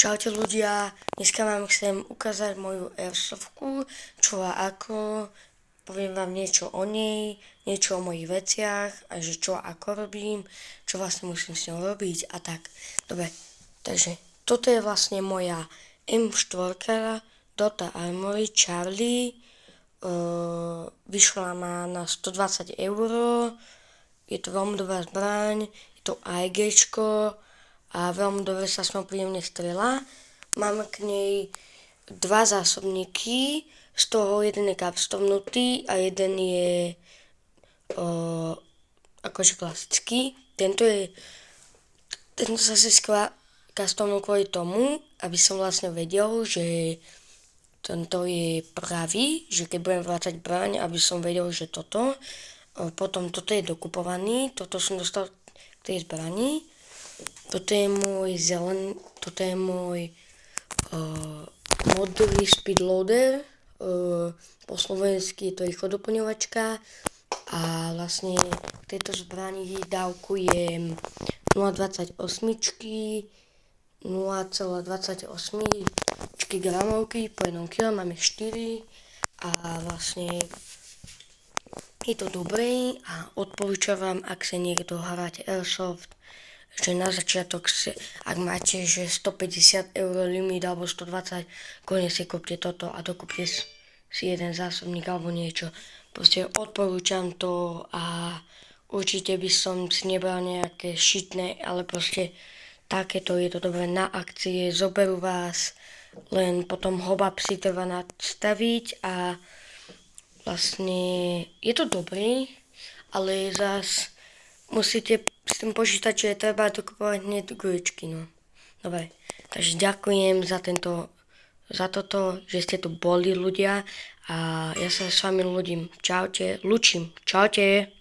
Čaute ľudia, dneska vám chcem ukázať moju airsoftu, čo a ako, poviem vám niečo o nej, niečo o mojich veciach a že čo ako robím, čo vlastne musím s ňou robiť a tak. Dobre, takže toto je vlastne moja M4 Dota Armory Charlie, vyšla ma na 120 €, je to veľmi dobrá zbraň, je to AEGčko, a veľmi dobre sa s ňou príjemne strieľa. Mám k nej dva zásobníky, z toho jeden je customnutý a jeden je akože klasický. Tento sa si customnul kvôli tomu, aby som vlastne vedel, že tento je pravý, že keď budem vrácať braň, aby som vedel, že toto. Potom toto je dokupovaný, toto som dostal k tej zbrani. Toto je môj modrý speedloader, po slovensky je to rýchlodoplňovačka a vlastne v tejto zbrani dávkujem 0,28 gramovky po 1 kg, máme 4 a vlastne je to dobré a odporúčam vám, ak sa niekto hráte airsoft, že na začiatok, ak máte že 150 € limit alebo 120, kľudne si kúpte toto a dokúpte si jeden zásobník alebo niečo. Proste odporúčam to a určite by som si nebral nejaké šitné, ale proste takéto je to dobré na akcie, zoberú vás, len potom hoba si treba nastaviť a vlastne je to dobré, ale zas musíte s tým počítať, že treba dokupovať hneď guječky, no. Dobre, takže ďakujem za toto, že ste tu boli ľudia a ja sa s vami ľudím. Čaute, lučím, čaute.